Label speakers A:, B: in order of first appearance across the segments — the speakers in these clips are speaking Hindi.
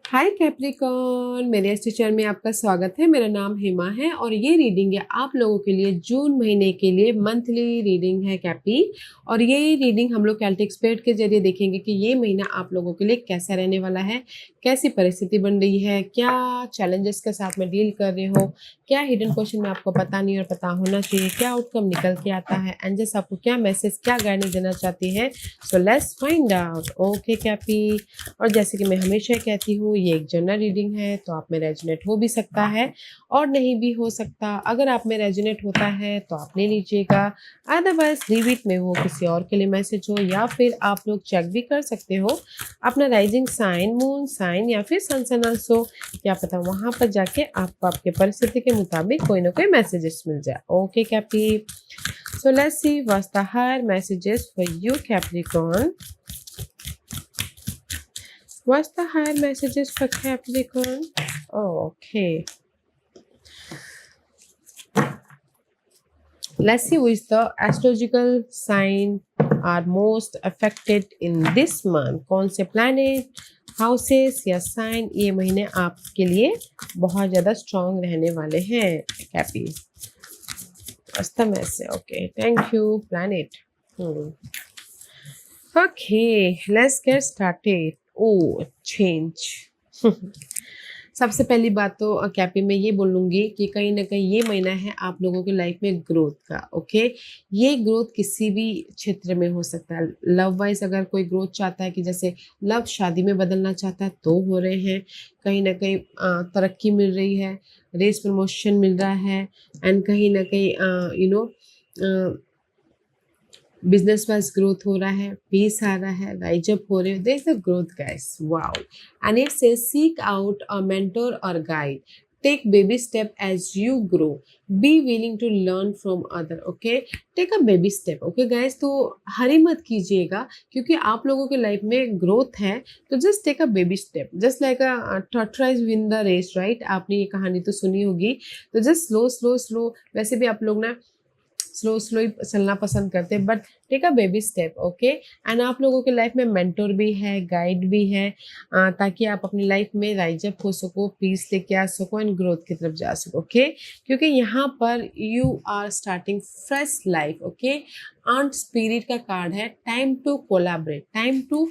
A: हाय कैप्रिकॉर्न, मेरे इस टीचर में आपका स्वागत है। मेरा नाम हेमा है और ये रीडिंग है आप लोगों के लिए जून महीने के लिए मंथली रीडिंग है कैपी। और ये रीडिंग हम लोग कैल्टिक स्पिरिट के जरिए देखेंगे कि ये महीना आप लोगों के लिए कैसा रहने वाला है, कैसी परिस्थिति बन रही है, क्या चैलेंजेस के साथ में डील कर रहे हो, क्या हिडन क्वेश्चन में आपको पता नहीं और पता होना चाहिए, क्या आउटकम निकल के आता है, एंजल्स आपको क्या मैसेज क्या गाइडेंस देना चाहती है। So let's find out. Okay कैपी, और जैसे कि मैं हमेशा कहती हूँ ये एक जनरल रीडिंग है, तो आप में रेजोनेट हो भी सकता है और नहीं भी हो सकता। अगर आप में रेजोनेट होता है तो आप ले लीजिएगा, अदरवाइज लीव इट में वो किसी और के लिए मैसेज हो, या फिर आप लोग चेक भी कर सकते हो अपना राइजिंग साइन, मून साइन या फिर सन सन ऑल्सो, क्या पता वहां पर जाके आपको आपके परिस्थिति के मुताबिक कोई ना कोई मैसेजेस मिल जाए। Okay Capri, so let's see what's the higher messages for you Capricorn. What's the higher messages for Capricorn? Oh, okay. Let's see which the astrological sign are most affected in this month. कौन से planet, houses या sign ये महीने आपके लिए बहुत ज़्यादा strong रहने वाले हैं कैपी। अस्तमय से okay, thank you planet. Okay, let's get started. Oh, change. सबसे पहली बात तो कैपी में ये बोलूँगी कि कहीं ना कहीं ये महीना है आप लोगों के लाइफ में ग्रोथ का। ओके, ये ग्रोथ किसी भी क्षेत्र में हो सकता है। लव वाइज अगर कोई ग्रोथ चाहता है कि जैसे लव शादी में बदलना चाहता है तो हो रहे हैं, कहीं ना कहीं तरक्की मिल रही है, रेस प्रमोशन मिल रहा है, एंड कहीं ना कहीं बिजनेस वाइज ग्रोथ हो रहा है, पीस आ रहा है, राइज अप हो रहे हो, there is a growth guys, wow. And it says seek out a mentor और guide, take baby step as you grow, be willing to learn from other. Okay, take a baby step. Okay guys, तो हरी मत कीजिएगा क्योंकि आप लोगों के लाइफ में ग्रोथ है, तो just take a baby step, just like a tortoise win the race, right. आपने ये कहानी तो सुनी होगी, तो जस्ट स्लो स्लो स्लो, वैसे भी आप लोग ना स्लो स्लो ही चलना पसंद करते हैं, but take a baby step. Okay, and आप लोगों के लाइफ में मेंटोर भी है, गाइड भी है, ताकि आप अपनी लाइफ में राइज अप हो सको, पीस लेके आ सको एंड ग्रोथ की तरफ जा सको। ओके, क्योंकि यहाँ पर you are starting fresh life. Okay, ant spirit का कार्ड है, time to collaborate, time to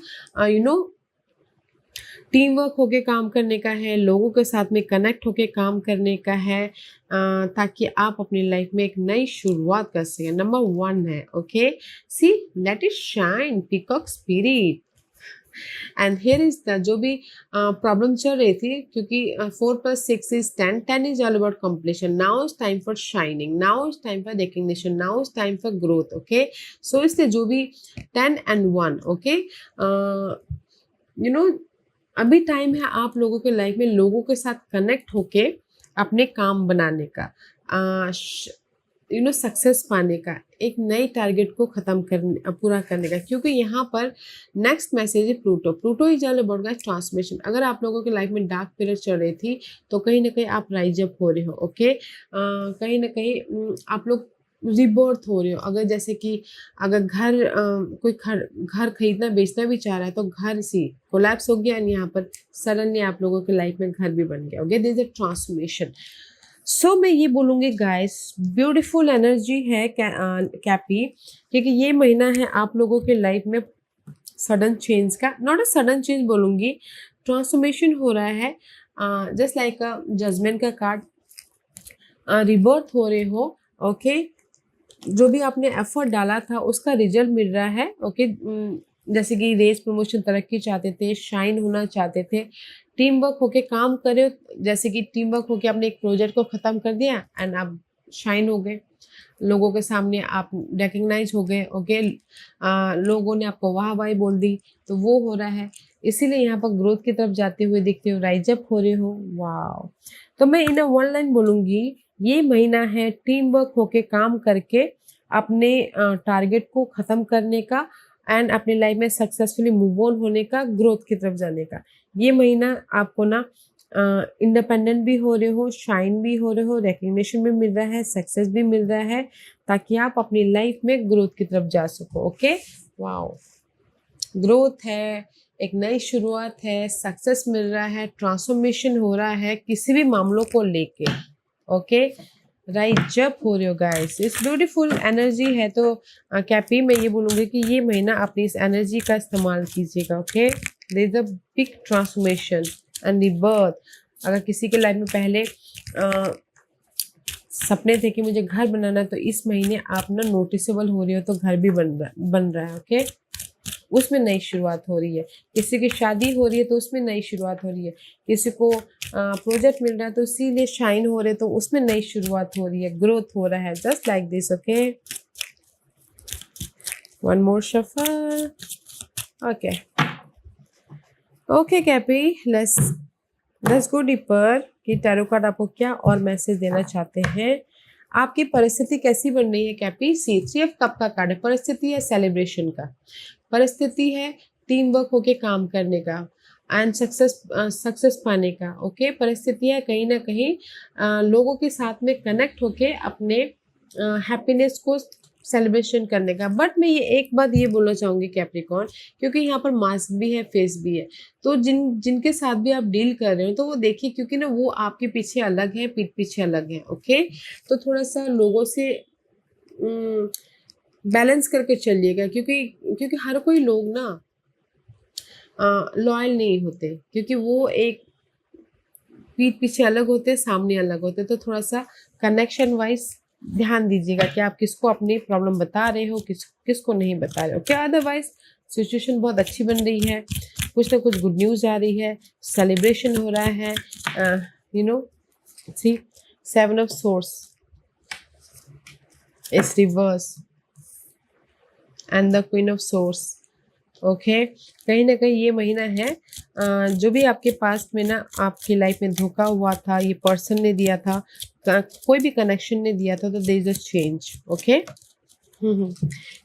A: team work होके काम करने का है, लोगों के साथ में कनेक्ट होके काम करने का है, ताकि आप अपनी लाइफ में एक नई शुरुआत कर सकें। नंबर 1 है। Okay, see let it shine, peacock spirit. And here is the जो भी प्रॉब्लम चल रही थी, क्योंकि 4+6 is 10, 10 is all about completion. Now is time for shining, now is time for recognition, now is time for growth. Okay, so इसलिए जो भी 10 and 1, ओके, अभी टाइम है आप लोगों के लाइफ में लोगों के साथ कनेक्ट होके अपने काम बनाने का, सक्सेस पाने का, एक नई टारगेट को खत्म करने पूरा करने का। क्योंकि यहाँ पर नेक्स्ट मैसेज है प्लूटो। प्लूटो ही जाने बढ़ गया ट्रांसफॉर्मेशन। अगर आप लोगों के लाइफ में डार्क पीरियड चल रही थी तो कहीं ना कहीं आप राइज अप हो रहे हो। ओके, कहीं ना कहीं आप लोग रिबर्थ हो रहे हो। अगर जैसे कि अगर कोई घर खरीदना बेचना भी चाह रहा है तो घर सी कोलैप्स हो गया, एंड यहाँ पर सडनली आप लोगों के लाइफ में घर भी बन गया। Okay, this is a transformation. So मैं ये बोलूँगी गाइस, ब्यूटीफुल एनर्जी है कैपी, क्योंकि ये महीना है आप लोगों के लाइफ में सडन चेंज का, नॉट अ सडन चेंज बोलूँगी, ट्रांसफॉर्मेशन हो रहा है। जस्ट लाइक अ जजमेंट का कार्ड, रिबर्थ हो रहे हो। ओके, जो भी आपने एफर्ट डाला था उसका रिजल्ट मिल रहा है। ओके, जैसे कि रेस प्रमोशन, तरक्की चाहते थे, शाइन होना चाहते थे, टीम वर्क होके काम करे, जैसे कि टीम वर्क होके आपने एक प्रोजेक्ट को ख़त्म कर दिया एंड आप शाइन हो गए, लोगों के सामने आप रिकग्नाइज हो गए। ओके, लोगों ने आपको वाह वाही बोल दी, तो वो हो रहा है। इसीलिए यहाँ पर ग्रोथ की तरफ जाते हुए दिखते हो, राइज अप हो रहे हो। वाह, तो मैं इन वन लाइन बोलूँगी, ये महीना है टीम वर्क होके काम करके अपने टारगेट को ख़त्म करने का एंड अपनी लाइफ में सक्सेसफुली मूव ऑन होने का, ग्रोथ की तरफ जाने का। ये महीना आपको ना इंडिपेंडेंट भी हो रहे हो, शाइन भी हो रहे हो, रिकग्निशन भी मिल रहा है, सक्सेस भी मिल रहा है, ताकि आप अपनी लाइफ में ग्रोथ की तरफ जा सको। ओके, वाओ, ग्रोथ है, एक नई शुरुआत है, सक्सेस मिल रहा है, ट्रांसफॉर्मेशन हो रहा है किसी भी मामलों को लेके। ओके, राइट जब हो रहे हो गाइस, इस ब्यूटीफुल एनर्जी है। तो कैपी मैं ये बोलूँगी कि ये महीना अपनी इस एनर्जी का इस्तेमाल कीजिएगा। Okay, there is a big transformation and rebirth. अगर किसी के लाइफ में पहले सपने थे कि मुझे घर बनाना, तो इस महीने आप ना नोटिसेबल हो रही हो, तो घर भी बन रहा है। ओके, उसमें नई शुरुआत हो रही है। किसी की शादी हो रही है तो उसमें नई शुरुआत हो रही है। किसी को प्रोजेक्ट मिल रहा है तो इसीलिए शाइन हो रहे, तो उसमें नई शुरुआत हो रही है, ग्रोथ हो रहा है। Just like this. Okay, one more shuffle. Okay okay कैपी, लेट्स गो डीपर कि टैरो कार्ड आपको क्या और मैसेज देना चाहते हैं। आपकी परिस्थिति कैसी बन रही है कैपी? सी 3 ऑफ कप का कार्ड है। परिस्थिति है सेलिब्रेशन का, परिस्थिति है टीम वर्क होके काम करने का एंड सक्सेस पाने का। ओके, परिस्थिति है कहीं ना कहीं लोगों के साथ में कनेक्ट होके अपने हैप्पीनेस को सेलिब्रेशन करने का। बट मैं ये एक बात ये बोलना चाहूँगी कैप्रिकॉर्न, क्योंकि यहाँ पर मास्क भी है, फेस भी है, तो जिनके साथ भी आप डील कर रहे हो तो वो देखिए, क्योंकि ना वो आपके पीछे अलग है, पीठ पीछे अलग है। ओके, तो थोड़ा सा लोगों से बैलेंस करके चलिएगा, क्योंकि हर कोई लोग ना लॉयल नहीं होते, क्योंकि वो एक पीठ पीछे अलग होते हैं, सामने अलग होते हैं। तो थोड़ा सा कनेक्शन वाइज ध्यान दीजिएगा कि आप किसको अपनी प्रॉब्लम बता रहे हो, किसको नहीं बता रहे हो। क्या अदरवाइज सिचुएशन बहुत अच्छी बन रही है, कुछ ना कुछ गुड न्यूज़ आ रही है, सेलिब्रेशन हो रहा है। You know, see 7 of swords is reverse and the queen of swords. Okay, कहीं ना कहीं ये महीना है जो भी आपके पास में ना आपकी लाइफ में धोखा हुआ था, ये पर्सन ने दिया था, कोई भी कनेक्शन ने दिया था, तो there is a change. Okay,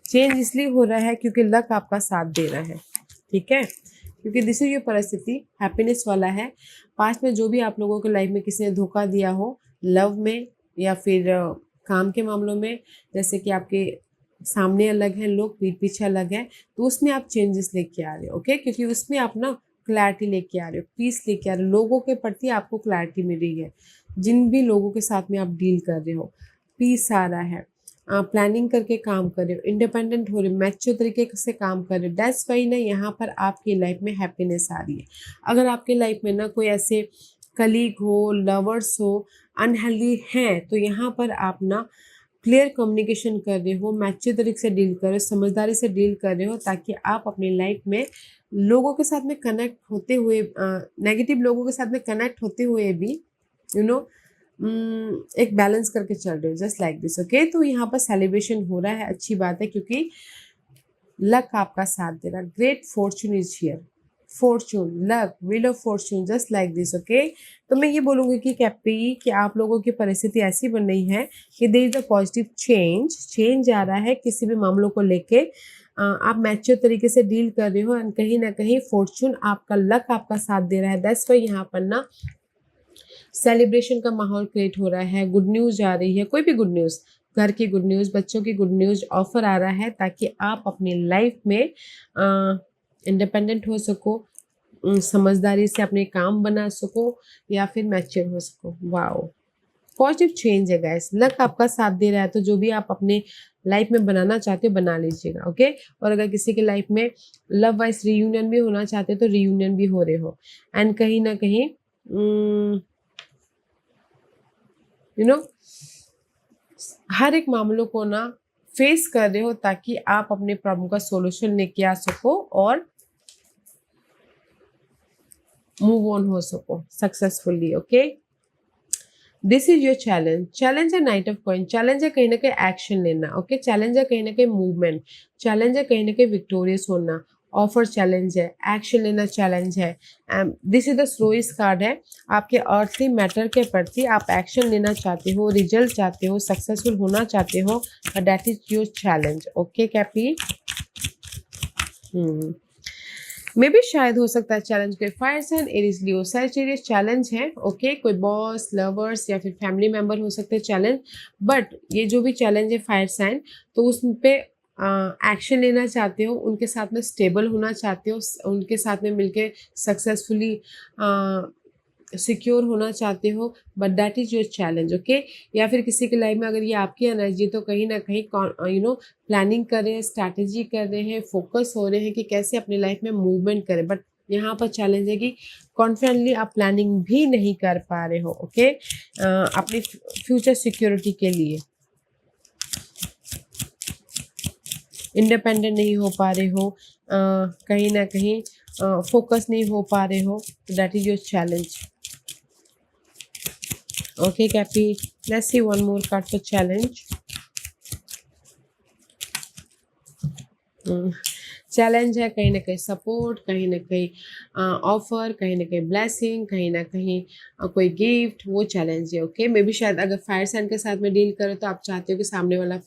A: change इसलिए हो रहा है क्योंकि लक आपका साथ दे रहा है। ठीक है, क्योंकि दिस इज ये परिस्थिति हैप्पीनेस वाला है। पास्ट में जो भी आप लोगों के लाइफ में किसी ने धोखा दिया हो, लव में या फिर काम के मामलों में, जैसे कि आपके सामने अलग है लोग, पीठ पीछे अलग है, तो उसमें आप चेंजेस लेके आ रहे हो। ओके, क्योंकि उसमें आप ना क्लैरिटी लेके आ रहे हो, पीस लेके आ रहे हो, लोगों के प्रति आपको क्लैरिटी मिल रही है। जिन भी लोगों के साथ में आप डील कर रहे हो, पीस आ रहा है, प्लानिंग करके काम कर रहे हो, इंडिपेंडेंट हो रहे हो, मैच्योर तरीके से काम कर रहे हो। दैट्स वाई ना यहाँ पर आपकी लाइफ में हैप्पीनेस आ रही है। अगर आपके लाइफ में ना कोई ऐसे कलीग हो, लवर्स हो, अनहेल्दी हैं, तो यहाँ पर आप ना क्लियर कम्युनिकेशन कर रहे हो, मैच्योर तरीके से डील कर रहे हो, समझदारी से डील कर रहे हो, ताकि आप अपनी लाइफ में लोगों के साथ में कनेक्ट होते हुए, नेगेटिव लोगों के साथ में कनेक्ट होते हुए भी एक बैलेंस करके चल रहे हो। Just like this. ओके, तो यहाँ पर सेलिब्रेशन हो रहा है, अच्छी बात है, क्योंकि लक आपका साथ दे रहा है। Great Fortune is here, Fortune, luck, wheel of Fortune, just like this. Okay, तो मैं ये बोलूँगी कि कैपी कि आप लोगों की परिस्थिति ऐसी बन रही है कि there is a positive change आ रहा है किसी भी मामलों को लेके। आप मैच्योर तरीके से डील कर रहे हो एंड कहीं ना कहीं फॉर्चून आपका, लक आपका साथ दे रहा है। दैट्स वाई यहाँ पर ना सेलिब्रेशन का माहौल क्रिएट हो रहा है, गुड न्यूज़ आ रही है, कोई भी गुड न्यूज़, घर की गुड न्यूज़, बच्चों की गुड न्यूज़ ऑफर आ रहा है, ताकि आप अपनी लाइफ में इंडिपेंडेंट हो सको, समझदारी से अपने काम बना सको, या फिर मैच्योर हो सको। वाओ, पॉजिटिव चेंज है गाइस, लक आपका साथ दे रहा है। तो जो भी आप अपने लाइफ में बनाना चाहते हो, बना लीजिएगा। ओके, और अगर किसी के लाइफ में लव वाइज रीयूनियन भी होना चाहते हो, तो रीयूनियन भी हो रहे हो, एंड कहीं ना कहीं हर एक मामलों को ना फेस कर रहे हो, ताकि आप अपने प्रॉब्लम का सॉल्यूशन लेके आ सको और मूव ऑन हो सको successfully. Okay, this is your challenge है नाइट ऑफ कॉइन। चैलेंज है कहीं ना कहीं एक्शन लेना। ओके, चैलेंज है कहीं ना कहीं मूवमेंट, चैलेंज है कहीं ना कहीं विक्टोरियस होना, ऑफर चैलेंज है, एक्शन लेना चैलेंज है। दिस इज द स्लोइस कार्ड है। आपके अर्थली मैटर के प्रति आप एक्शन लेना चाहते हो, रिजल्ट चाहते हो, सक्सेसफुल होना चाहते हो, that is your challenge. Okay कैपी, मे भी शायद हो सकता है चैलेंज कोई fire sign, Aries, Leo, Sagittarius challenge है। ओके, कोई बॉस, लवर्स या फिर फैमिली मेंबर हो सकते हैं चैलेंज। बट ये जो भी चैलेंज है फायर साइन, तो उस पे एक्शन लेना चाहते हो, उनके साथ में स्टेबल होना चाहते हो, उनके साथ में मिलके सक्सेसफुली सिक्योर होना चाहते हो, but that is your challenge. Okay, या फिर किसी की लाइफ में अगर ये आपकी एनर्जी तो कहीं ना कहीं प्लानिंग कर रहे हैं, स्ट्रैटेजी कर रहे हैं, फोकस हो रहे हैं कि कैसे अपनी लाइफ में मूवमेंट करें, बट यहाँ पर चैलेंज है कि कॉन्फिडेंटली आप प्लानिंग भी नहीं कर पा रहे हो। ओके, अपनी फ्यूचर सिक्योरिटी के लिए इंडिपेंडेंट नहीं हो पा रहे हो, कहीं ना कहीं फोकस नहीं हो पा रहे हो, that is your challenge. Okay, Cappy, let's see one more card for challenge. Challenge है कहीं ना कहीं सपोर्ट, कहीं ना कहीं ऑफर, कहीं ना कहीं ब्लेसिंग, कहीं ना कहीं कोई गिफ्ट, वो चैलेंज है। ओके, मे बी शायद अगर फायर साइन के साथ में डील करो तो आप चाहते हो कि सामने वाला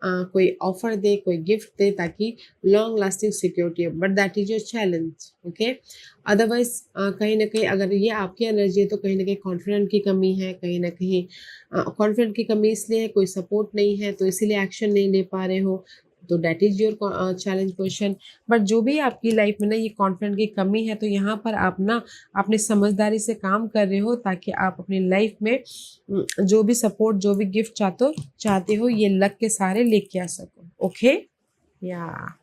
A: कोई ऑफर दे, कोई गिफ्ट दे, ताकि लॉन्ग लास्टिंग सिक्योरिटी है, but that is your challenge. Okay, otherwise कहीं ना कहीं अगर ये आपकी एनर्जी है तो कहीं ना कहीं कॉन्फिडेंट की कमी है, कहीं ना कहीं कॉन्फिडेंट की कमी इसलिए है कोई सपोर्ट नहीं है तो इसीलिए एक्शन नहीं ले पा रहे हो, तो that is your challenge question. But जो भी आपकी लाइफ में ना ये कॉन्फिडेंट की कमी है तो यहाँ पर आप ना अपनी समझदारी से काम कर रहे हो ताकि आप अपनी लाइफ में जो भी सपोर्ट, जो भी गिफ्ट चाहते हो ये लक के सारे लेके आ सको। ओके, या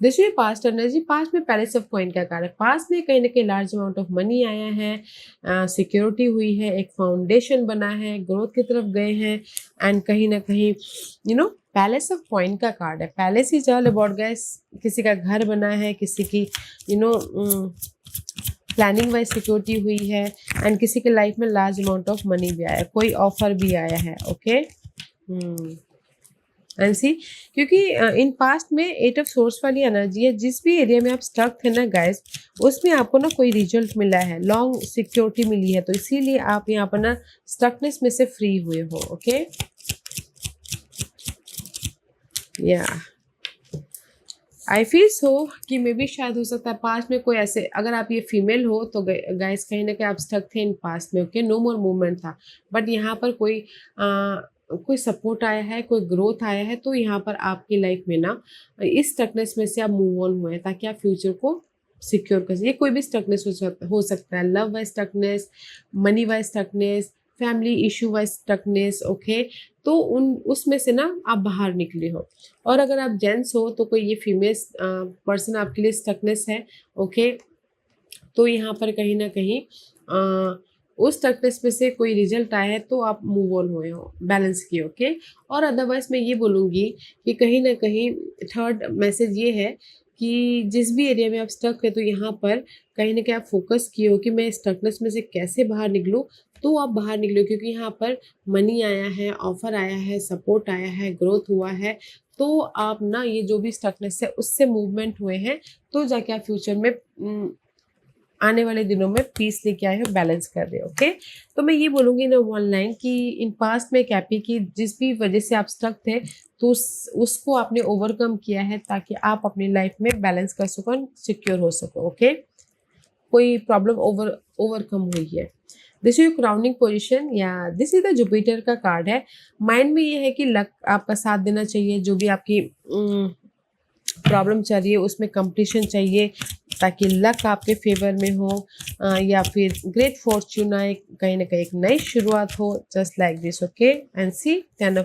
A: this is past energy. Past में पैलेस ऑफ कॉइन का कार्ड है। पास्ट में कहीं ना कहीं लार्ज अमाउंट ऑफ मनी आया है, सिक्योरिटी हुई है, एक फाउंडेशन बना है, ग्रोथ की तरफ गए हैं, एंड कहीं ना कहीं पैलेस ऑफ कॉइन का कार्ड है। Palace is all about guys, किसी का घर बना है, किसी की प्लानिंग वाइज सिक्योरिटी हुई है, एंड किसी के लाइफ में लार्ज अमाउंट ऑफ मनी भी आया है, कोई ऑफर भी आया है। ओके, एंड सी, क्योंकि इन पास्ट में एट ऑफ सोर्स वाली एनर्जी है, जिस भी एरिया में आप स्टक थे ना गाइस, उसमें आपको ना कोई रिजल्ट मिला है, लॉन्ग सिक्योरिटी मिली है, तो इसीलिए आप यहाँ पर ना स्टकनेस में से फ्री हुए हो। ओके, या आई फील सो कि मे बी शायद हो सकता है पास्ट में कोई ऐसे, अगर आप ये फीमेल हो तो गाइस कहीं ना कहीं आप स्टक थे इन पास्ट में। ओके, नो मोर मूवमेंट था, बट यहाँ पर कोई सपोर्ट आया है, कोई ग्रोथ आया है, तो यहाँ पर आपकी लाइफ में ना इस स्टकनेस में से आप मूव ऑन हुए हैं ताकि आप फ्यूचर को सिक्योर कर सकें। ये कोई भी स्टकनेस हो सकता है, love wise stuckness, money wise stuckness, family issue wise stuckness. Okay, तो उसमें से ना आप बाहर निकले हो, और अगर आप जेंट्स हो तो कोई ये फीमेल पर्सन आपके लिए स्टकनेस है। ओके, तो यहाँ पर कहीं ना कहीं उस स्टकनेस में से कोई रिजल्ट आया है तो आप मूव ऑन हुए हो, बैलेंस किए। ओके, और अदरवाइज मैं ये बोलूँगी कि कहीं ना कहीं थर्ड मैसेज ये है कि जिस भी एरिया में आप स्टक है तो यहाँ पर कहीं ना कहीं आप फोकस किए हो कि मैं स्टकनेस में से कैसे बाहर निकलूँ, तो आप बाहर निकलो, क्योंकि यहाँ पर मनी आया है, ऑफर आया है, सपोर्ट आया है, ग्रोथ हुआ है, तो आप ना ये जो भी स्टकनेस है उससे मूवमेंट हुए हैं, तो जाके आप फ्यूचर में आने वाले दिनों में पीस लेके आए हो, बैलेंस कर रहे हो। ओके, तो मैं ये बोलूँगी ना वन लाइन कि इन पास्ट में कैपी की जिस भी वजह से आप स्टक थे तो उसको आपने ओवरकम किया है ताकि आप अपनी लाइफ में बैलेंस कर सको, सिक्योर हो सको। ओके, कोई प्रॉब्लम ओवरकम हुई है। दिस इज क्राउनिंग पोजीशन, या दिस इज द जुपिटर का कार्ड है। माइंड में ये है कि लक आपका साथ देना चाहिए, जो भी आपकी प्रॉब्लम चल रही है उसमें कंप्लीशन चाहिए ताकि लक आपके फेवर में हो, या फिर ग्रेट फॉर्च्यून आए, कहीं ना कहीं एक नई शुरुआत हो, just like this. Okay, and see ten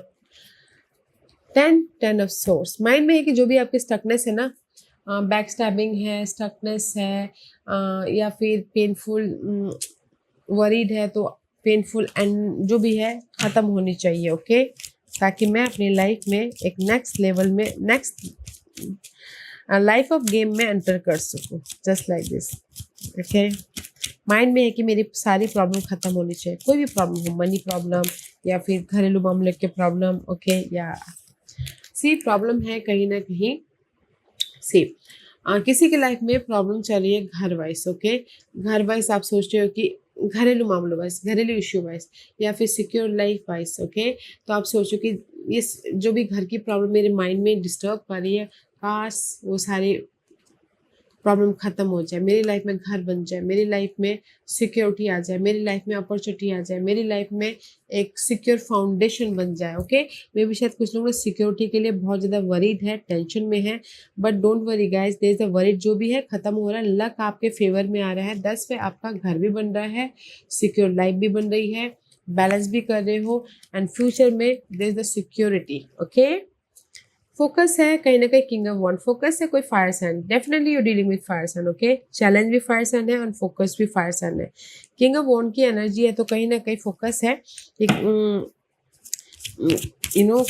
A: of swords. Mind में है कि जो भी आपकी स्टकनेस है ना, बैक स्टैबिंग है, स्टकनेस है, या फिर पेनफुल वरीड है, तो पेनफुल एंड जो भी है ख़त्म होनी चाहिए। ओके, ताकि मैं अपनी लाइफ में एक नेक्स्ट लेवल में, नेक्स्ट लाइफ ऑफ गेम में एंटर कर सकूं, just like this. Okay, mind में है कि मेरी सारी प्रॉब्लम ख़त्म होनी चाहिए, कोई भी प्रॉब्लम हो, मनी प्रॉब्लम या फिर घरेलू मामले के प्रॉब्लम। ओके, या सी प्रॉब्लम है कहीं ना कहीं, सी किसी की लाइफ में प्रॉब्लम चल रही है घर वाइज। ओके, घर वाइज आप सोचते हो कि घरेलू मामलों वाइज, घरेलू इश्यू वाइज, या फिर सिक्योर लाइफ वाइज। ओके, तो आप सोचो कि ये जो भी घर की प्रॉब्लम मेरे माइंड में डिस्टर्ब कर रही है, काश वो सारे प्रॉब्लम खत्म हो जाए, मेरी लाइफ में घर बन जाए, मेरी लाइफ में सिक्योरिटी आ जाए, मेरी लाइफ में अपॉर्चुनिटी आ जाए, मेरी लाइफ में एक सिक्योर फाउंडेशन बन जाए। ओके, मे भी शायद कुछ लोग ना सिक्योरिटी के लिए बहुत ज़्यादा वरीड है, टेंशन में है, but don't worry guys, there is a worried जो भी है खत्म हो रहा है, लक आपके फेवर में आ रहा है। 10 पे आपका घर भी बन रहा है, सिक्योर लाइफ भी बन रही है, बैलेंस भी कर रहे हो, एंड फ्यूचर में there is the security. Okay, focus है कहीं ना कहीं किंग ऑफ वॉन्ड, फोकस है कोई fire sign, definitely you dealing with fire sign. Okay, challenge भी फायर साइन है और फोकस भी फायर साइन है। किंग ऑफ वॉन्ड की एनर्जी है तो कहीं ना कहीं फोकस है,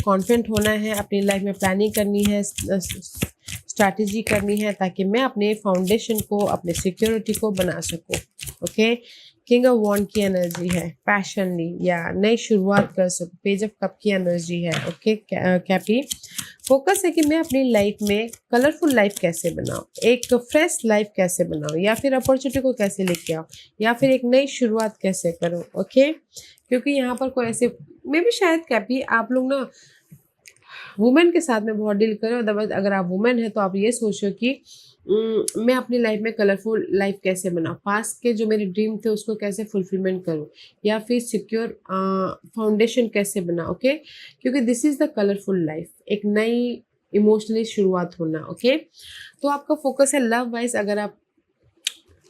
A: कॉन्फिडेंट होना है, अपनी लाइफ में प्लानिंग करनी है, स्ट्रैटेजी करनी है, ताकि मैं अपने फाउंडेशन को, अपने सिक्योरिटी को बना सकूं। ओके, किंग ऑफ वॉन्ड की एनर्जी है पैशनली या नई शुरुआत कर सकूं, पेज ऑफ कप की एनर्जी है। ओके कैपी, फोकस है कि मैं अपनी लाइफ में कलरफुल लाइफ कैसे बनाऊं, एक फ्रेश लाइफ कैसे बनाऊं, या फिर अपॉर्चुनिटी को कैसे लेके आओ, या फिर एक नई शुरुआत कैसे करूं। ओके, क्योंकि यहाँ पर कोई ऐसे मे भी शायद कैपी आप लोग ना वुमेन के साथ में बहुत डील करें, अदरवाइज अगर आप वुमेन है तो आप ये सोचो कि मैं अपनी लाइफ में कलरफुल लाइफ कैसे बनाऊं, पास्ट के जो मेरे ड्रीम थे उसको कैसे फुलफिलमेंट करूं, या फिर सिक्योर फाउंडेशन कैसे बनाऊं। ओके, क्योंकि this is the colourful life, एक नई इमोशनली शुरुआत होना। ओके, तो आपका फोकस है लव वाइज, अगर आप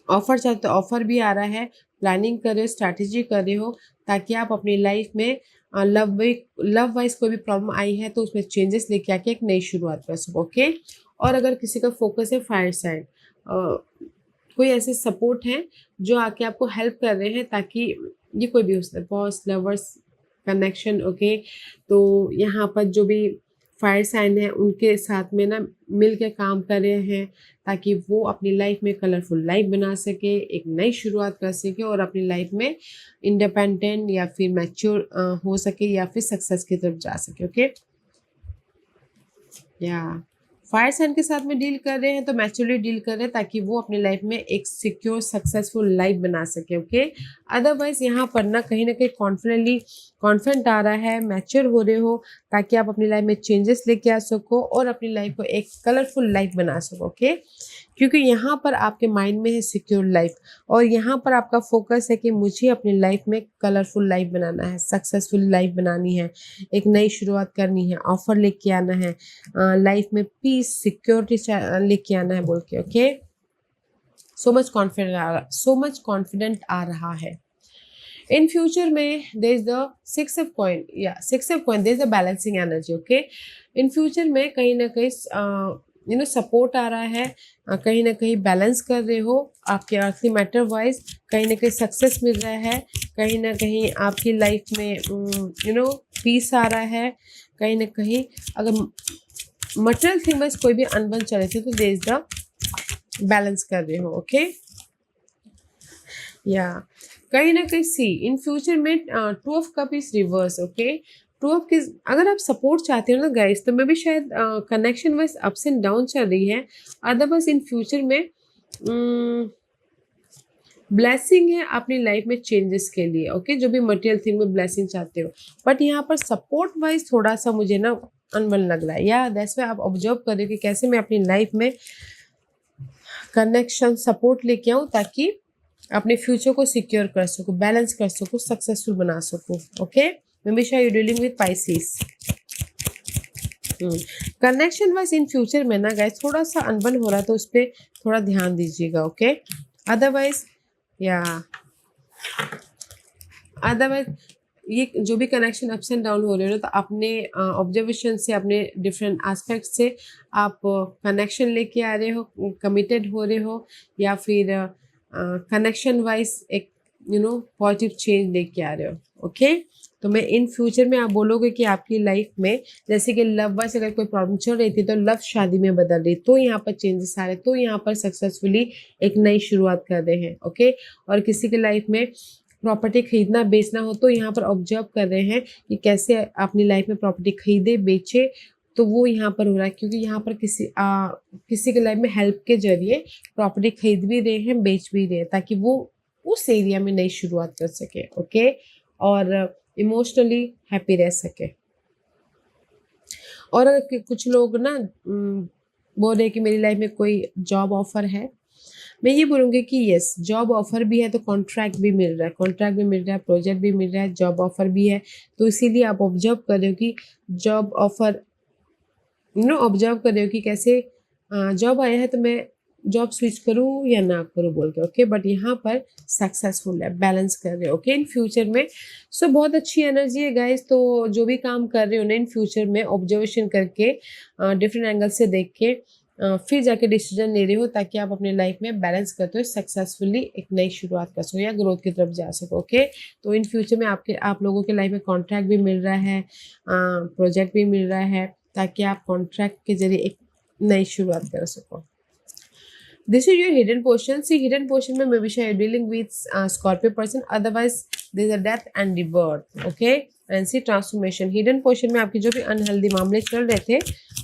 A: ऑफर चाहते हो ऑफर भी आ रहा है, प्लानिंग कर रहे हो, स्ट्रैटेजी कर रहे हो, ताकि आप अपनी लाइफ में लव वाइज कोई भी प्रॉब्लम आई है तो उसमें चेंजेस लेके आके एक नई शुरुआत कर सको। ओके, और अगर किसी का फोकस है फायर साइड, कोई ऐसे सपोर्ट हैं जो आके आपको हेल्प कर रहे हैं, ताकि ये कोई भी हो सकता है, बॉस, लवर्स कनेक्शन। ओके, तो यहाँ पर जो भी फायर साइन है उनके साथ में ना मिल के काम कर रहे हैं, ताकि वो अपनी लाइफ में कलरफुल लाइफ बना सके, एक नई शुरुआत कर सके, और अपनी लाइफ में इंडिपेंडेंट या फिर मैच्योर हो सके, या फिर सक्सेस की तरफ जा सके। ओके, या फायर साइन के साथ में डील कर रहे हैं तो मैच्योरली डील कर रहे हैं, ताकि वो अपनी लाइफ में एक सिक्योर सक्सेसफुल लाइफ बना सके। ओके, अदरवाइज यहाँ पर ना कहीं कॉन्फिडेंट आ रहा है, मैच्योर हो रहे हो, ताकि आप अपनी लाइफ में चेंजेस लेके आ सको और अपनी लाइफ को एक कलरफुल लाइफ बना सको। ओके, क्योंकि यहाँ पर आपके माइंड में है सिक्योर लाइफ, और यहाँ पर आपका फोकस है कि मुझे अपनी लाइफ में कलरफुल लाइफ बनाना है, सक्सेसफुल लाइफ बनानी है, एक नई शुरुआत करनी है, ऑफर लेके आना है, लाइफ में पीस सिक्योरिटी लेके आना है बोल के। ओके, सो मच कॉन्फिडेंट आ रहा है। इन फ्यूचर में there is the six of coin, या six of coin, there is a balancing energy. Okay, in future में कहीं ना कहीं सपोर्ट आ रहा है, कहीं ना कहीं बैलेंस कर रहे हो आपके अर्थली मैटर वाइज, कहीं ना कहीं सक्सेस मिल रहा है, कहीं ना कहीं आपकी लाइफ में पीस आ रहा है, कहीं ना कहीं अगर मटेरियल थिंग वाइज कोई भी अनबन चल रहे थे तो देयर इज द बैलेंस कर रहे हो। ओके, या कहीं ना कहीं सी इन फ्यूचर में two of cup is reverse. Okay, two of किस, अगर आप सपोर्ट चाहते हो ना गाइस, तो मैं भी शायद connection wise ups and down चल रही है, अदरवाइज इन फ्यूचर में ब्लेसिंग है अपनी लाइफ में चेंजेस के लिए। ओके, जो भी मटेरियल थिंग में ब्लेसिंग चाहते हो, बट यहाँ पर सपोर्ट वाइज थोड़ा सा मुझे ना अनबन लग रहा है, या दैट्स व्हाई आप ऑब्जर्व करें कि कैसे मैं अपनी लाइफ में कनेक्शन सपोर्ट लेके आऊँ, ताकि अपने फ्यूचर को सिक्योर कर सकूँ, बैलेंस कर सकूँ, सक्सेसफुल बना सकूँ। ओके, हमेशा you dealing with Pisces. Connection wise in future में ना गाइस थोड़ा सा अनबन हो रहा है, तो उस पर थोड़ा ध्यान दीजिएगा। ओके, अदरवाइज ये जो भी कनेक्शन अप्स एंड डाउन हो रहे हो तो अपने ऑब्जर्वेशन से, अपने डिफरेंट एस्पेक्ट से आप कनेक्शन लेके आ रहे हो, कमिटेड हो रहे हो, या फिर कनेक्शन वाइज एक पॉजिटिव चेंज लेके आ रहे हो। ओके, तो मैं इन फ्यूचर में आप बोलोगे कि आपकी लाइफ में जैसे कि लव वाइज अगर कोई प्रॉब्लम चल रही थी तो लव शादी में बदल रही, तो यहाँ पर चेंजेस आ रहे, तो यहाँ पर सक्सेसफुली एक नई शुरुआत कर रहे हैं। ओके, और किसी की लाइफ में प्रॉपर्टी खरीदना बेचना हो तो यहाँ पर ऑब्जर्व कर रहे हैं कि कैसे अपनी लाइफ में प्रॉपर्टी खरीदे बेचे, तो वो यहाँ पर हो रहा है, क्योंकि यहाँ पर किसी के लाइफ में हेल्प के जरिए प्रॉपर्टी खरीद भी रहे हैं, बेच भी रहे हैं, ताकि वो उस एरिया में नई शुरुआत कर सके। ओके, और इमोशनली हैप्पी रह सके। और अगर कुछ लोग ना बोल रहे हैं कि मेरी लाइफ में कोई जॉब ऑफर है। मैं ये बोलूँगी कि यस, जॉब ऑफर भी है तो कॉन्ट्रैक्ट भी मिल रहा है, कॉन्ट्रैक्ट भी मिल रहा है, प्रोजेक्ट भी मिल रहा है, जॉब ऑफर भी है। तो इसीलिए आप ऑब्जर्व कर रहे हो कि जॉब ऑफर ऑब्जर्व कर रहे हो कि कैसे जॉब आया है तो मैं जॉब स्विच करूँ या ना करूँ बोल के। ओके, बट यहाँ पर सक्सेसफुल है, बैलेंस कर रहे हो ओके इन फ्यूचर में। सो बहुत अच्छी एनर्जी है गाइस। तो जो भी काम कर रहे हो ना इन फ्यूचर में, ऑब्जर्वेशन करके डिफरेंट एंगल से देख के फिर जाके डिसीजन ले रहे हो, ताकि आप अपने लाइफ में बैलेंस करते हो सक्सेसफुली एक नई शुरुआत कर सको या ग्रोथ की तरफ जा सको। ओके, तो इन फ्यूचर में आप लोगों के लाइफ में कॉन्ट्रैक्ट भी मिल रहा है, प्रोजेक्ट भी मिल रहा है, ताकि आप कॉन्ट्रैक्ट के जरिए एक नई शुरुआत कर सको। This is your hidden portion. See, hidden portion में maybe you're dealing with Scorpio person. Otherwise, there's a death and rebirth. Okay, and see transformation. Hidden portion में आपकी जो भी अनहेल्दी मामले चल रहे थे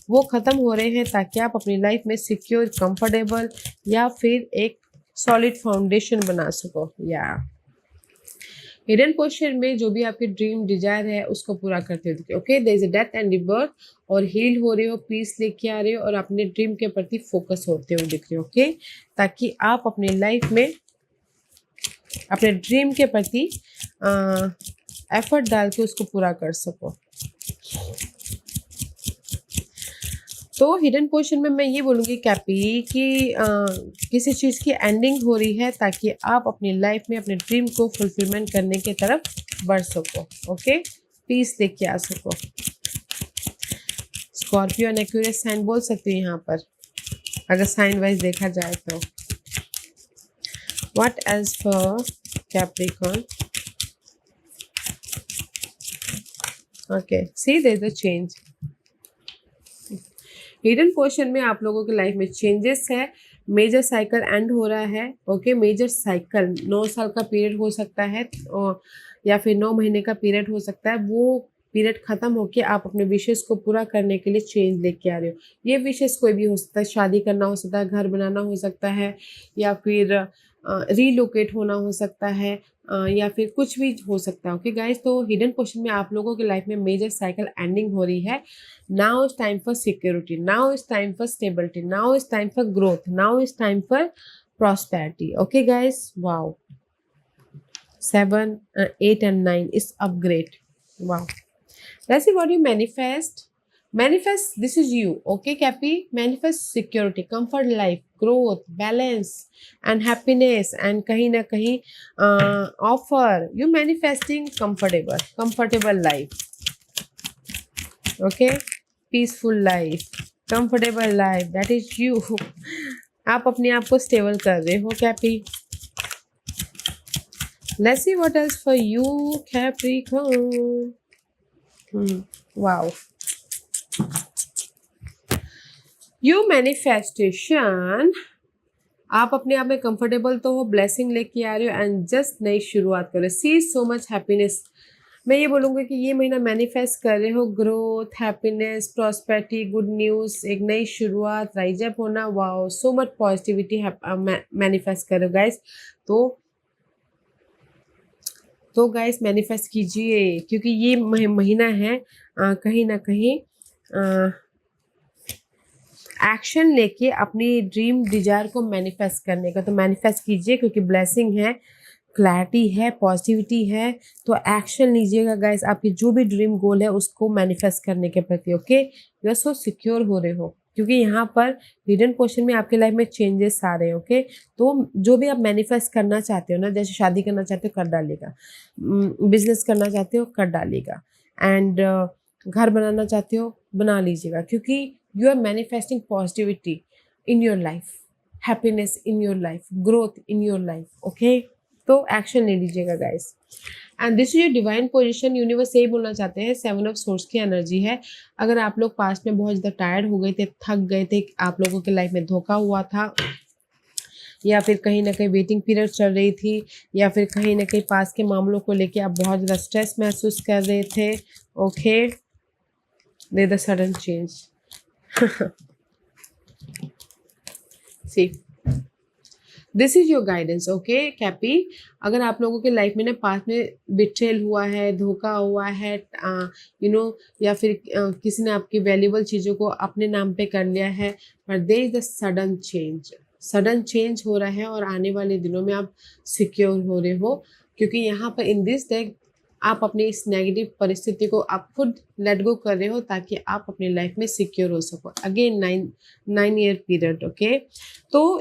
A: वो खत्म हो रहे हैं, ताकि आप अपनी लाइफ में सिक्योर, कंफर्टेबल या फिर एक सॉलिड फाउंडेशन बना सको। या हिडन पोस्चर में जो भी आपकी ड्रीम डिजायर है उसको पूरा करते हुए okay, there is a death and rebirth, और हील हो रहे हो, पीस लेके आ रहे हो और अपने ड्रीम के प्रति फोकस होते हुए दिख रहे हो। ओके, ताकि आप अपनी लाइफ में अपने ड्रीम के प्रति एफर्ट डाल के उसको पूरा कर सको। तो हिडन पोर्शन में मैं ये बोलूँगी कैपी कि किसी चीज़ की एंडिंग हो रही है, ताकि आप अपनी लाइफ में अपने ड्रीम को फुलफिलमेंट करने की तरफ बढ़ सको। ओके, पीस लेके आ सको। स्कॉर्पियो एंड एक्यूरियस साइन बोल सकती हूँ यहाँ पर, अगर साइन वाइज देखा जाए तो। What else for Capricorn? Okay, see there is a change. Hidden portion में आप लोगों के लाइफ में चेंजेस है, मेजर साइकिल एंड हो रहा है। ओके, मेजर साइकिल 9 साल का पीरियड हो सकता है, या फिर 9 महीने का पीरियड हो सकता है। वो पीरियड खत्म होके आप अपने विशेष को पूरा करने के लिए चेंज लेके आ रहे हो। ये विशेष कोई भी हो सकता है, शादी करना हो सकता है, घर बनाना हो सकता है, या फिर रीलोकेट होना हो सकता है, या फिर कुछ भी हो सकता है। ओके गाइस, तो हिडन पोर्शन में आप लोगों के लाइफ में मेजर साइकिल एंडिंग हो रही है। Now is time for security, now is time for stability, now is time for growth, now is time for prosperity. Okay guys, wow, 7, 8 and 9 is upgrade. Wow. Let's see what you manifest. Manifest, this is you. Okay, Cappy? Manifest security, comfort life, growth, balance, and happiness, and kahin na kahin offer. You manifesting comfortable life. Okay? Peaceful life, comfortable life. That is you. आप अपने आप को स्टेबल कर रहे हो, कैपी। Let's see what else for you, Capricorn. Wow. You manifestation, आप अपने आप में कंफर्टेबल तो हो, ब्लेसिंग लेके आ रहे हो, एंड जस्ट नई शुरुआत कर रहे हो। सी सो मच हैप्पीनेस। मैं ये बोलूँगी कि ये महीना मैनिफेस्ट कर रहे हो growth, happiness, prosperity, good news, एक नई शुरुआत, राइज अप होना। Wow, so much positivity manifest कर रहे हो गाइस। तो गाइस मैनिफेस्ट कीजिए, क्योंकि ये महीना है कहीं ना कहीं एक्शन लेके अपनी ड्रीम डिजायर को मैनिफेस्ट करने का। तो मैनिफेस्ट कीजिए, क्योंकि ब्लेसिंग है, क्लैरिटी है, पॉजिटिविटी है। तो एक्शन लीजिएगा गाइस, आपकी जो भी ड्रीम गोल है उसको मैनिफेस्ट करने के प्रति। Okay, you are so secure हो रहे हो, क्योंकि यहाँ पर हिडन पोर्शन में आपके लाइफ में चेंजेस आ रहे हैं। ओके, तो जो भी आप मैनिफेस्ट करना चाहते हो ना, जैसे शादी करना चाहते हो कर डालेगा, बिजनेस करना चाहते हो कर डालेगा, एंड घर बनाना चाहते हो बना लीजिएगा, क्योंकि you are manifesting positivity in your life, happiness in your life, growth in your life. Okay, तो एक्शन ले लीजिएगा guys. And this is your divine position. Universe यही बोलना चाहते हैं, 7 ऑफ सोर्स की एनर्जी है। अगर आप लोग पास्ट में बहुत ज़्यादा टायर्ड हो गए थे, थक गए थे, आप लोगों के लाइफ में धोखा हुआ था, या फिर कहीं ना कहीं वेटिंग पीरियड चल रही थी, या फिर कहीं ना कहीं पास के मामलों को लेके आप बहुत ज़्यादा स्ट्रेस महसूस कर रहे थे। Okay, they the sudden change. See this is your guidance. Okay कैपी, अगर आप लोगों के लाइफ में ना पास में बिट्रेल हुआ है, धोखा हुआ है, या फिर किसी ने आपकी वैल्यूबल चीज़ों को अपने नाम पे कर लिया है, पर there is the sudden change हो रहा है और आने वाले दिनों में आप सिक्योर हो रहे हो, क्योंकि यहाँ पर इन दिस डेक आप अपनी इस नेगेटिव परिस्थिति को आप खुद लेट गो कर रहे हो ताकि आप अपनी लाइफ में सिक्योर हो सको। Again 9 year period. ओके, तो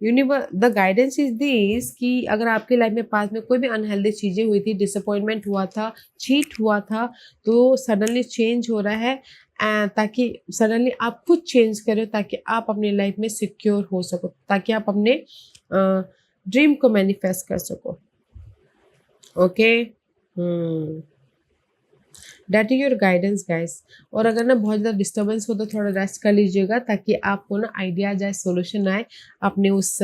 A: द गाइडेंस इज दिस कि अगर आपके लाइफ में पास में कोई भी अनहेल्दी चीज़ें हुई थी, डिसअपॉइंटमेंट हुआ था, चीट हुआ था, तो सडनली चेंज हो रहा है, ताकि सडनली आप खुद चेंज करो ताकि आप अपनी लाइफ में सिक्योर हो सको, ताकि आप अपने ड्रीम को मैनिफेस्ट कर सको। Okay, that is your guidance guys. और अगर ना बहुत ज़्यादा डिस्टर्बेंस हो तो थोड़ा रेस्ट कर लीजिएगा ताकि आपको ना आइडिया जाए, सोल्यूशन आए अपने उस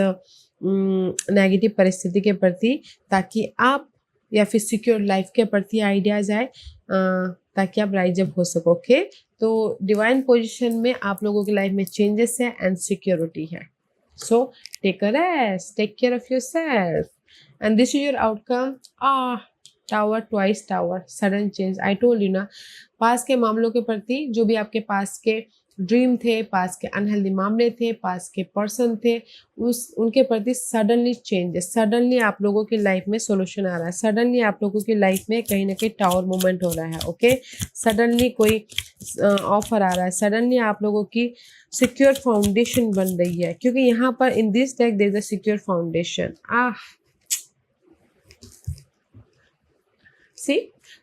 A: नेगेटिव परिस्थिति के प्रति, ताकि आप या फिर सिक्योर लाइफ के प्रति आइडियाज आए, ताकि आप राइज अप हो सको। ओके, तो डिवाइन पोजीशन में आप लोगों की लाइफ में चेंजेस है एंड सिक्योरिटी है। So take a rest, take care of yourself and this is your outcome. Tower, twice tower, sudden change. I told you ना, पास के मामलों के प्रति, जो भी आपके पास के ड्रीम थे, पास के अनहेल्दी मामले थे, पास के पर्सन थे, उनके प्रति सडनली चेंजेस, सडनली आप लोगों की लाइफ में सोल्यूशन आ रहा है, सडनली आप लोगों की लाइफ में कहीं ना कहीं टावर मूवमेंट हो रहा है। ओके, सडनली कोई ऑफर आ रहा है, सडनली आप लोगों की सिक्योर फाउंडेशन बन रही है, क्योंकि यहाँ पर in this deck there is a secure foundation.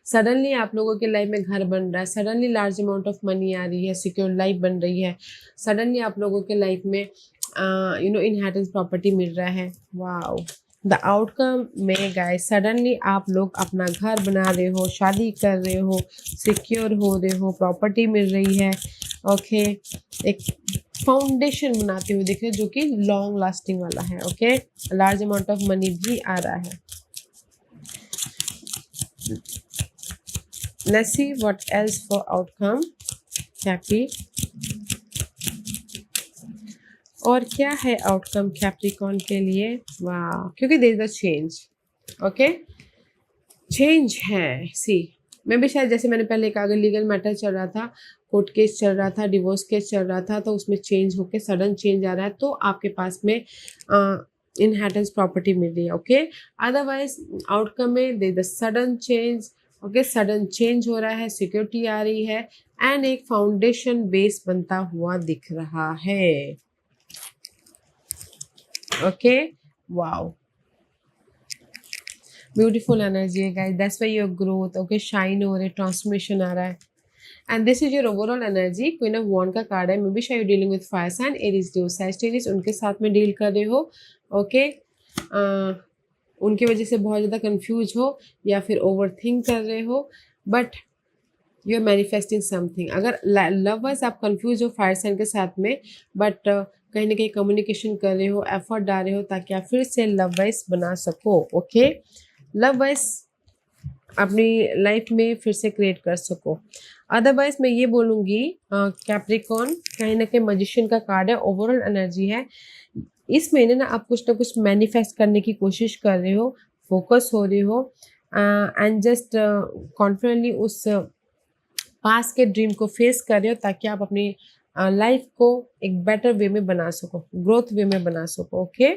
A: Suddenly आप लोगों के लाइफ में घर बन रहा है, suddenly large amount of money आ रही है, सिक्योर लाइफ बन रही है, सडनली आप लोगों के लाइफ में इनहेरिटेंस प्रॉपर्टी मिल रहा है। वाओ, द आउटकम में गाइस, सडनली आप लोग अपना घर बना रहे हो, शादी कर रहे हो, सिक्योर हो रहे हो, प्रॉपर्टी मिल रही है। ओके, एक फाउंडेशन बनाते हुए दिख रहे हो जो कि लॉन्ग लास्टिंग वाला है। Okay, large amount of money भी आ रहा है। Let's see what else for outcome, Capri. और क्या है आउटकम कैप्रिकॉर्न के लिए? वाह, क्योंकि there is a change. Okay, change है। सी, मैं भी शायद, जैसे मैंने पहले कहा, अगर लीगल मैटर चल रहा था, कोर्ट केस चल रहा था, डिवोर्स केस चल रहा था, तो उसमें चेंज होके सडन चेंज आ रहा है, तो आपके पास में इनहेरिटेंस प्रॉपर्टी मिल रही है। ओके, अदरवाइज आउटकम में there is a sudden change. Okay, sudden change हो रहा है, सिक्योरिटी आ रही है एंड एक फाउंडेशन बेस बनता हुआ दिख रहा है। ओके, वाओ, ब्यूटीफुल एनर्जी है guys, that's why your growth. Okay, shine हो रहे, ट्रांसफॉर्मेशन आ रहा है and this is your overall energy. Queen of wand का कार्ड है, मे बी शायद dealing with fire sign, Aries, Leo, Sagittarius, उनके साथ में डील कर रहे हो। ओके, उनकी वजह से बहुत ज़्यादा कंफ्यूज हो या फिर ओवर थिंक कर रहे हो, but you are manifesting something. अगर लव वाइज आप कंफ्यूज हो फायर साइन के साथ में, बट कहीं ना कहीं कम्युनिकेशन कर रहे हो, एफर्ट डाल रहे हो ताकि आप फिर से लव वाइज बना सको। ओके, लव वाइज अपनी लाइफ में फिर से क्रिएट कर सको। अदरवाइज मैं ये बोलूँगी, कैप्रिकॉर्न कहीं ना कहीं मैजिशियन का कार्ड है, ओवरऑल एनर्जी है। इस महीने ना आप कुछ ना कुछ मैनिफेस्ट करने की कोशिश कर रहे हो, फोकस हो रहे हो एंड जस्ट कॉन्फिडेंटली उस पास के ड्रीम को फेस कर रहे हो ताकि आप अपनी लाइफ को एक बेटर वे में बना सको, ग्रोथ वे में बना सको। ओके,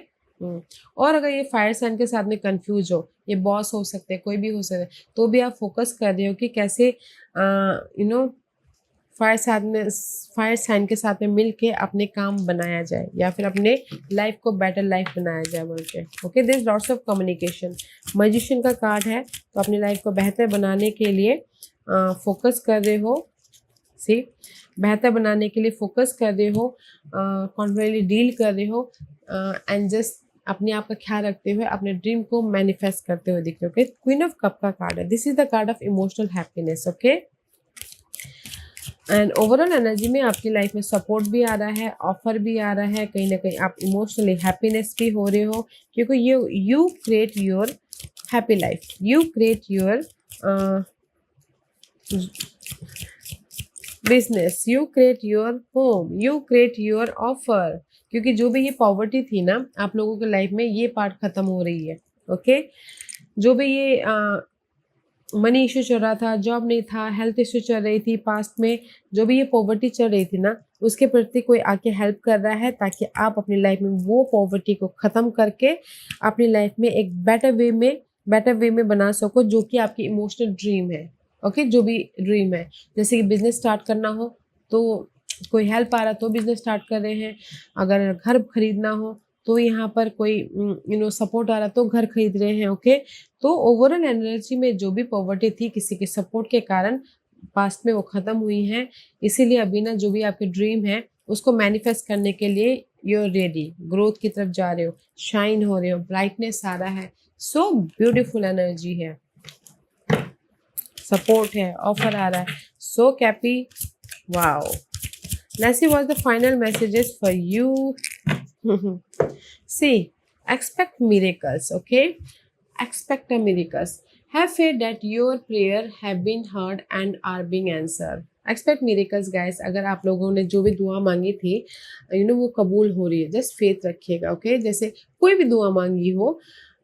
A: और अगर ये फायर साइन के साथ में कंफ्यूज हो, ये बॉस हो सकते हैं, कोई भी हो सकता है, तो भी आप फोकस कर रहे हो कि कैसे फायर साइन के साथ में मिल के अपने काम बनाया जाए या फिर अपने लाइफ को बेटर लाइफ बनाया जाए बोल के। Okay, there is lots of communication. Magician का कार्ड है, तो अपनी लाइफ को बेहतर बनाने के लिए फोकस कर रहे हो। सी, बेहतर बनाने के लिए फोकस कर रहे हो, कॉन्फिडेंटली डील कर रहे हो एंड जस्ट अपने आप का ख्याल रखते हुए अपने ड्रीम को मैनिफेस्ट करते हुए दिख रहे हो। ओके, क्वीन ऑफ कप का कार्ड है, this is the card of emotional happiness. Okay, and overall energy में आपकी लाइफ में सपोर्ट भी आ रहा है, ऑफर भी आ रहा है, कहीं ना कहीं आप इमोशनली हैप्पीनेस भी हो रहे हो, क्योंकि you create your happy life, you create your business, you create your home, you create your offer, क्योंकि जो भी ये पॉवर्टी थी ना आप लोगों के लाइफ में, ये पार्ट खत्म हो रही है। ओके, जो भी ये मनी इशू चल रहा था, जॉब नहीं था, हेल्थ इशू चल रही थी पास्ट में, जो भी ये पॉवर्टी चल रही थी ना, उसके प्रति कोई आके हेल्प कर रहा है ताकि आप अपनी लाइफ में वो पॉवर्टी को ख़त्म करके अपनी लाइफ में एक बेटर वे में बना सको, जो कि आपकी इमोशनल ड्रीम है। ओके, जो भी ड्रीम है, जैसे कि बिजनेस स्टार्ट करना हो तो कोई हेल्प आ रहा तो बिजनेस स्टार्ट कर रहे हैं, अगर घर खरीदना हो तो यहाँ पर कोई सपोर्ट आ रहा तो घर खरीद रहे हैं। ओके, तो ओवरऑल एनर्जी में जो भी पॉवर्टी थी किसी के सपोर्ट के कारण पास्ट में वो खत्म हुई है। इसीलिए अभी ना जो भी आपकी ड्रीम है उसको मैनिफेस्ट करने के लिए यू आर रेडी, ग्रोथ की तरफ जा रहे हो, शाइन हो रहे हो, ब्राइटनेस आ रहा है। सो ब्यूटीफुल एनर्जी है, सपोर्ट है, ऑफर आ रहा है। सो कैपी, wow. Let's see what the final messages for you. See, expect miracles, okay? Expect a miracles. Have faith that your prayer have been heard and are being answered. Expect miracles, guys. अगर आप लोगों ने जो भी दुआ मांगी थी वो कबूल हो रही है। जस्ट फेथ रखिएगा, ओके? जैसे कोई भी दुआ मांगी हो,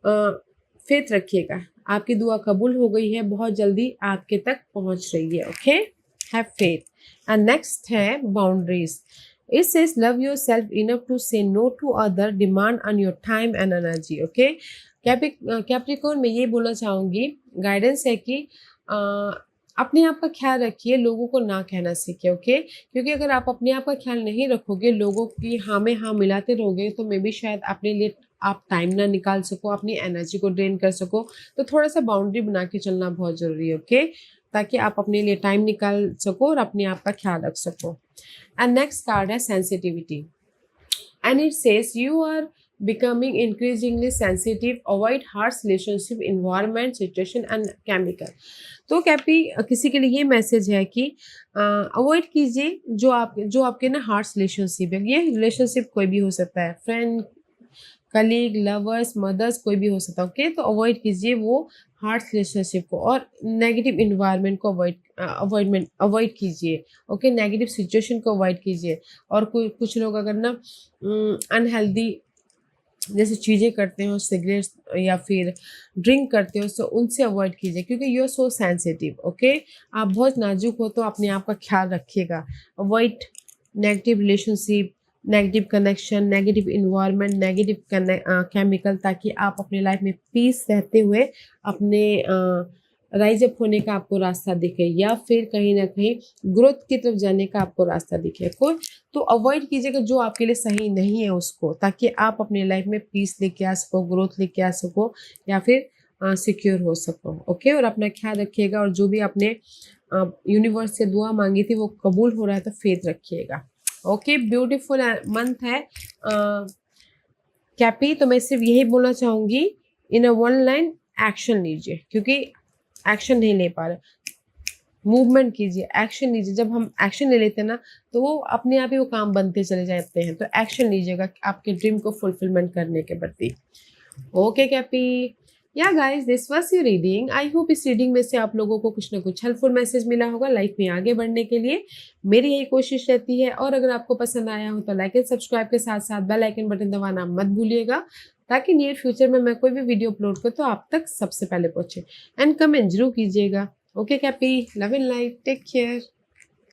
A: फेथ रखिएगा, आपकी दुआ कबूल हो गई है, बहुत जल्दी आपके तक पहुंच रही है। Okay, have faith. And next है boundaries. It says love yourself enough to say no to other demand on your time and energy. Okay, Capricorn में ये बोलना चाहूँगी, गाइडेंस है कि अपने आप का ख्याल रखिए, लोगों को ना कहना सीखे। ओके, क्योंकि अगर आप अपने आप का ख्याल नहीं रखोगे, लोगों की हाँ में हाँ मिलाते रहोगे, तो मे बी शायद अपने लिए आप टाइम ना निकाल सको, अपनी एनर्जी को ड्रेन कर सको। तो थोड़ा सा बाउंड्री बना के चलना बहुत ज़रूरी है। ओके, ताकि आप अपने लिए टाइम निकाल सको और अपने आप का ख्याल रख सको। एंड नेक्स्ट कार्ड है sensitivity, and it says you are becoming increasingly sensitive, avoid harsh relationship, environment, situation and chemical। तो कैपी किसी के लिए ये मैसेज है कि अवॉइड कीजिए जो आपके ना हार्श रिलेशनशिप है। ये रिलेशनशिप कोई भी हो सकता है, फ्रेंड, कलीग, लवर्स, मदर्स, कोई भी हो सकता है। ओके, तो अवॉइड कीजिए वो हार्श रिलेशनशिप को, और नेगेटिव इन्वायरमेंट को अवॉइड कीजिए। ओके, नेगेटिव सिचुएशन को अवॉइड कीजिए। और कुछ लोग अगर ना अनहेल्दी जैसे चीज़ें करते हो, सिगरेट्स या फिर ड्रिंक करते हो, तो उनसे अवॉइड कीजिए, क्योंकि you are so sensitive. Okay, आप बहुत नाजुक हो, तो अपने आप का ख्याल रखिएगा। Avoid negative relationship, negative connection, negative environment, negative chemical, ताकि आप अपने लाइफ में पीस रहते हुए अपने राइज अप होने का आपको रास्ता दिखे, या फिर कहीं ना कहीं ग्रोथ की तरफ जाने का आपको रास्ता दिखे। कोई तो अवॉइड कीजिएगा जो आपके लिए सही नहीं है उसको, ताकि आप अपने लाइफ में पीस लेके आ सको, ग्रोथ लेके आ सको, या फिर सिक्योर हो सको। ओके, और अपना ख्याल रखिएगा, और जो भी आपने यूनिवर्स से दुआ मांगी थी वो कबूल हो रहा है, तो फेथ रखिएगा। ओके, ब्यूटीफुल मंथ है कैपी। तो मैं सिर्फ यही बोलना चाहूँगी, इन अ वन लाइन, एक्शन लीजिए, क्योंकि एक्शन नहीं ले पा रहे, मूवमेंट कीजिए, एक्शन लीजिए। जब हम एक्शन ले लेते हैं ना, तो वो अपने आप ही वो काम बनते चले जाते हैं। तो एक्शन लीजिएगा आपके ड्रीम को फुलफिलमेंट करने के प्रति। ओके कैपी, या guys, this was your reading. I hope इस रीडिंग में से आप लोगों को कुछ ना कुछ हेल्पफुल मैसेज मिला होगा लाइफ में आगे बढ़ने के लिए। मेरी यही कोशिश रहती है। और अगर आपको पसंद आया हो तो लाइक एंड सब्सक्राइब के साथ साथ बेल आइकन बटन दबाना मत भूलिएगा, ताकि नियर फ्यूचर में मैं कोई भी वीडियो अपलोड करूँ तो आप तक सबसे पहले पहुंचे। एंड कमेंट जरूर कीजिएगा। ओके कैपी, love in life, take care.